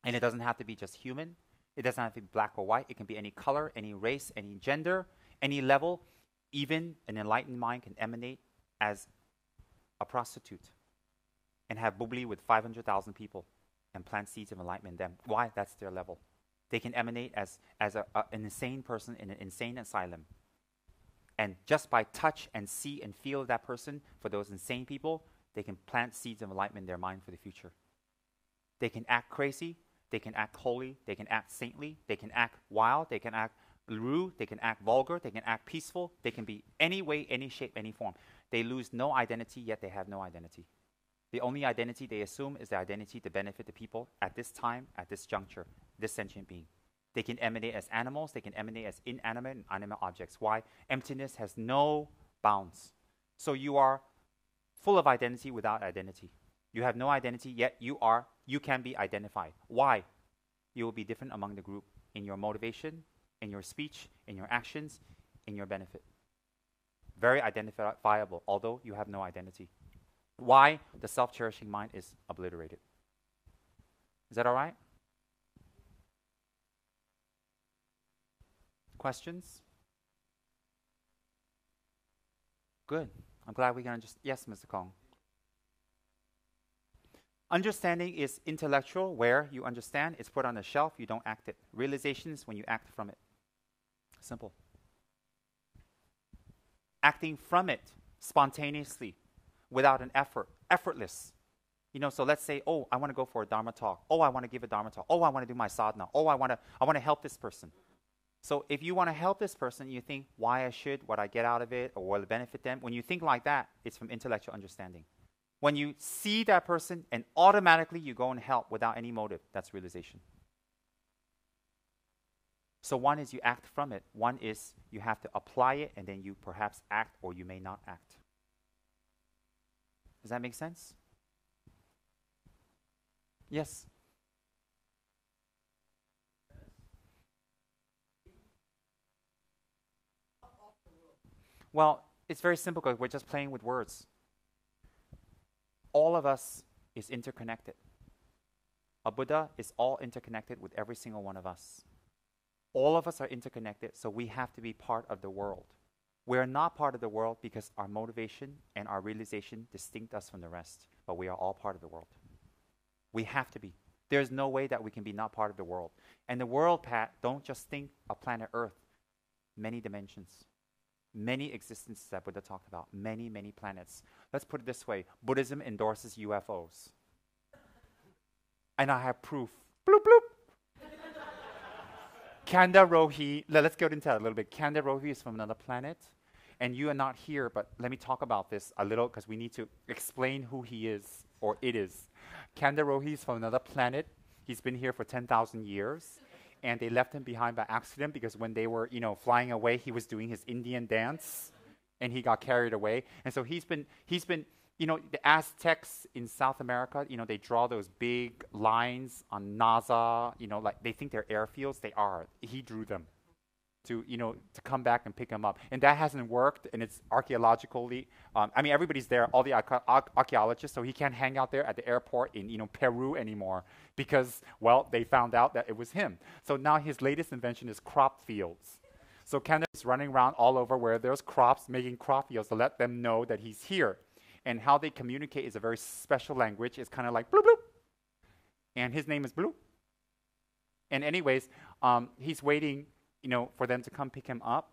And it doesn't have to be just human. It doesn't have to be black or white. It can be any color, any race, any gender, any level. Even an enlightened mind can emanate as a prostitute and have bubbly with 500,000 people and plant seeds of enlightenment in them. Why? That's their level. They can emanate as an insane person in an insane asylum. And just by touch and see and feel that person, for those insane people, they can plant seeds of enlightenment in their mind for the future. They can act crazy, they can act holy, they can act saintly, they can act wild, they can act rude, they can act vulgar, they can act peaceful, they can be any way, any shape, any form. They lose no identity, yet they have no identity. The only identity they assume is the identity to benefit the people at this time, at this juncture, this sentient being. They can emanate as animals, they can emanate as inanimate and animate objects. Why? Emptiness has no bounds. So you are full of identity without identity. You have no identity, yet you can be identified. Why? You will be different among the group in your motivation, in your speech, in your actions, in your benefit. Very identifiable, although you have no identity. Why? The self-cherishing mind is obliterated. Is that all right? Questions? Good. I'm glad we can understand. Yes, Mr. Kong. Understanding is intellectual, where you understand, it's put on a shelf, you don't act it. Realization is when you act from it. Simple. Acting from it spontaneously, without an effort, effortless. So let's say, oh, I want to go for a Dharma talk. Oh, I want to give a Dharma talk. Oh, I want to do my sadhana. Oh, I want to help this person. So if you want to help this person, you think why I should, what I get out of it, or will it benefit them. When you think like that, it's from intellectual understanding. When you see that person and automatically you go and help without any motive, that's realization. So one is you act from it. One is you have to apply it and then you perhaps act or you may not act. Does that make sense? Yes. Well, it's very simple because we're just playing with words. All of us is interconnected. A Buddha is all interconnected with every single one of us. All of us are interconnected, so we have to be part of the world. We're not part of the world because our motivation and our realization distinct us from the rest, but we are all part of the world. We have to be. There's no way that we can be not part of the world. And the world, Pat, don't just think of planet Earth. Many dimensions. many existences that Buddha talked about, many, many planets. Let's put it this way. Buddhism endorses UFOs. And I have proof. Bloop, bloop. Kanda Rohi, let's go into that a little bit. Kanda Rohi is from another planet. And you are not here, but let me talk about this a little because we need to explain who he is or it is. Kanda Rohi is from another planet. He's been here for 10,000 years. And they left him behind by accident because when they were, flying away, he was doing his Indian dance and he got carried away. And so he's been, the Aztecs in South America, they draw those big lines on NASA, like they think they're airfields. They are. He drew them to come back and pick him up. And that hasn't worked, and it's archaeologically, everybody's there, all the archaeologists, so he can't hang out there at the airport in, Peru anymore because, well, they found out that it was him. So now his latest invention is crop fields. So Kanda is running around all over where there's crops, making crop fields to let them know that he's here. And how they communicate is a very special language. It's kind of like bloop, bloop. And his name is Bloop. And anyways, he's waiting for them to come pick him up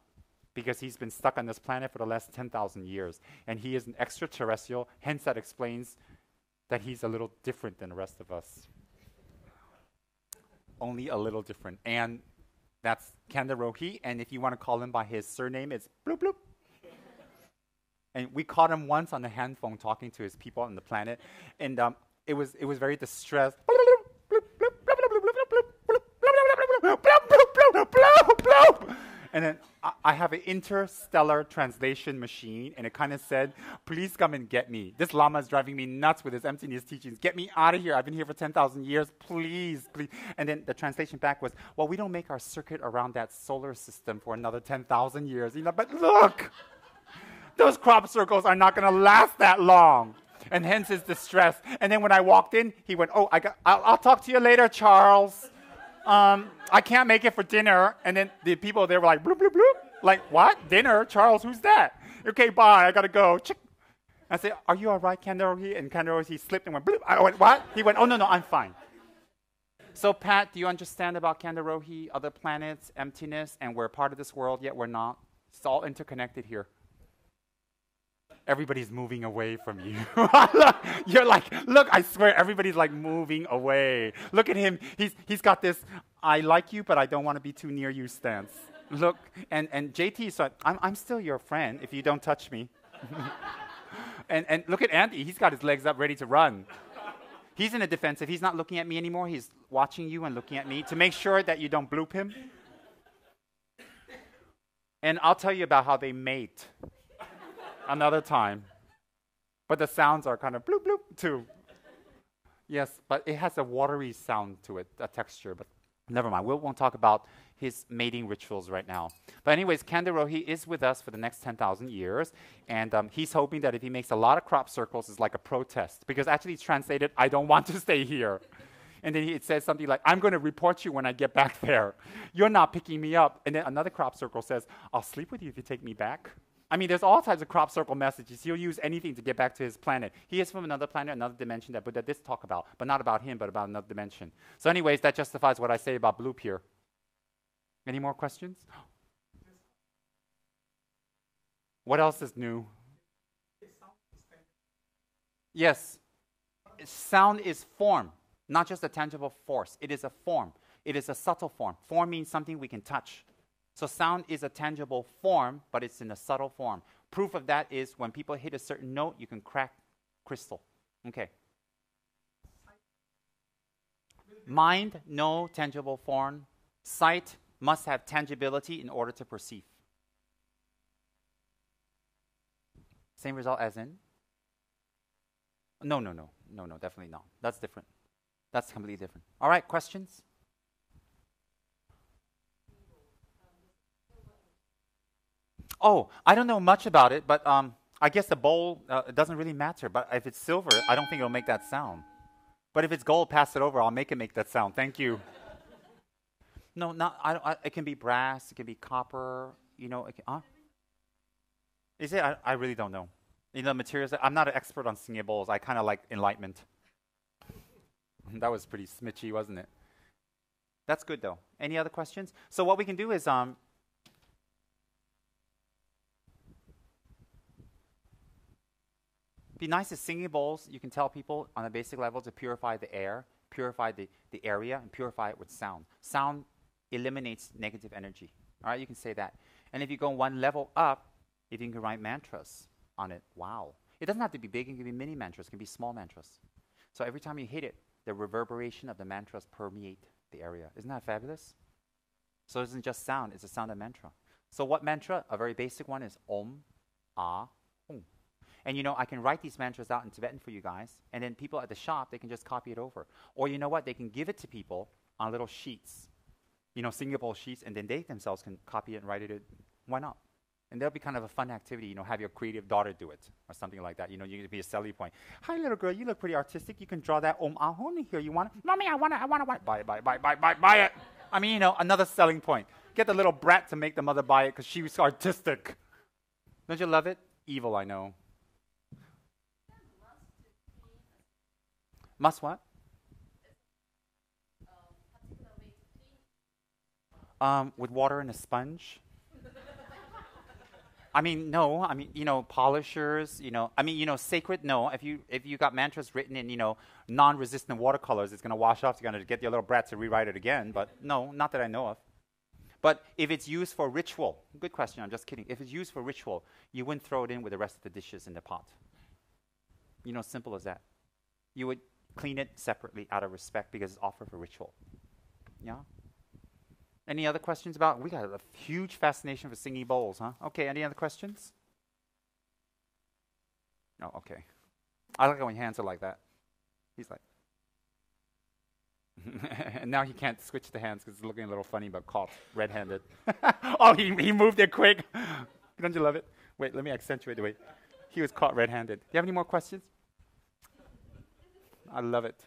because he's been stuck on this planet for the last 10,000 years. And he is an extraterrestrial, hence that explains that he's a little different than the rest of us. Only a little different. And that's Kanda Rohi, and if you want to call him by his surname, it's Bloop Bloop. And we caught him once on the handphone talking to his people on the planet, and it was very distressed. And then I have an interstellar translation machine, and it kind of said, please come and get me. This Lama is driving me nuts with his emptiness teachings. Get me out of here. I've been here for 10,000 years. Please, please. And then the translation back was, well, we don't make our circuit around that solar system for another 10,000 years. But look, those crop circles are not going to last that long. And hence his distress. And then when I walked in, he went, oh, I'll talk to you later, Charles. I can't make it for dinner. And then the people there were like, bloop, bloop, bloop. Like, what? Dinner? Charles, who's that? Okay, bye. I got to go. Chick. I said, are you all right, Kanda Rohi? And Kanda Rohi slipped and went, bloop. I went, what? He went, oh, no, I'm fine. So, Pat, do you understand about Kanda Rohi, other planets, emptiness, and we're part of this world, yet we're not? It's all interconnected here. Everybody's moving away from you. You're like, look, I swear, everybody's like moving away. Look at him. He's got this, I like you, but I don't want to be too near you stance. Look, and JT said, I'm still your friend if you don't touch me. and look at Andy. He's got his legs up ready to run. He's in a defensive. He's not looking at me anymore. He's watching you and looking at me to make sure that you don't bloop him. And I'll tell you about how they mate another time. But the sounds are kind of bloop, bloop, too. Yes, but it has a watery sound to it, a texture. But never mind. We won't talk about his mating rituals right now. But anyways, Kanda Rohi is with us for the next 10,000 years. And he's hoping that if he makes a lot of crop circles, it's like a protest. Because actually it's translated, I don't want to stay here. And then it says something like, I'm going to report you when I get back there. You're not picking me up. And then another crop circle says, I'll sleep with you if you take me back. There's all types of crop circle messages. He'll use anything to get back to his planet. He is from another planet, another dimension that Buddha did talk about, but not about him, but about another dimension. So anyways, that justifies what I say about Bloop here. Any more questions? What else is new? Yes. Sound is form, not just a tangible force. It is a form. It is a subtle form. Form means something we can touch. So sound is a tangible form, but it's in a subtle form. Proof of that is when people hit a certain note, you can crack crystal. Okay. Mind, no tangible form. Sight must have tangibility in order to perceive. Same result as in? No, definitely not. That's different. That's completely different. All right, questions? Oh, I don't know much about it, but I guess the bowl it doesn't really matter. But if it's silver, I don't think it'll make that sound. But if it's gold, pass it over. I'll make it make that sound. Thank you. No, it can be brass. It can be copper. Is it? I really don't know. Materials. I'm not an expert on singing bowls. I kind of like enlightenment. That was pretty smitchy, wasn't it? That's good, though. Any other questions? So what we can do is Be nice as singing bowls. You can tell people on a basic level to purify the air, purify the area, and purify it with sound. Sound eliminates negative energy. All right, you can say that. And if you go one level up, if you can write mantras on it, wow. It doesn't have to be big. It can be mini mantras. It can be small mantras. So every time you hit it, the reverberation of the mantras permeate the area. Isn't that fabulous? So it isn't just sound. It's a sound of mantra. So what mantra? A very basic one is Om, Ah, Hum. And you know, I can write these mantras out in Tibetan for you guys, and then people at the shop, they can just copy it over. Or you know what? They can give it to people on little sheets, you know, singing bowl sheets, and then they themselves can copy it and write it. Why not? And that'll be kind of a fun activity, you know, have your creative daughter do it, or something like that. You know, you can be a selling point. Hi, little girl, you look pretty artistic. You can draw that Om Ah Hum here. You want it? Mommy, I want it. Buy it. I mean, you know, another selling point. Get the little brat to make the mother buy it because she was artistic. Don't you love it? Evil, I know. Must what? With water and a sponge. I mean, no. I mean, you know, polishers. You know, I mean, you know, sacred. No. If you got mantras written in, you know, non-resistant watercolors, it's gonna wash off. You're gonna get your little brat to rewrite it again. But no, not that I know of. But if it's used for ritual, good question. I'm just kidding. If it's used for ritual, you wouldn't throw it in with the rest of the dishes in the pot. You know, simple as that. You would clean it separately out of respect because it's offered for ritual. Yeah. Any other questions about? We got a huge fascination for singing bowls, huh? Okay. Any other questions? No. Okay. I like it when hands are like that. He's like. And now he can't switch the hands because it's looking a little funny, but caught red-handed. Oh, he moved it quick. Don't you love it? Wait, let me accentuate the way. He was caught red-handed. Do you have any more questions? I love it.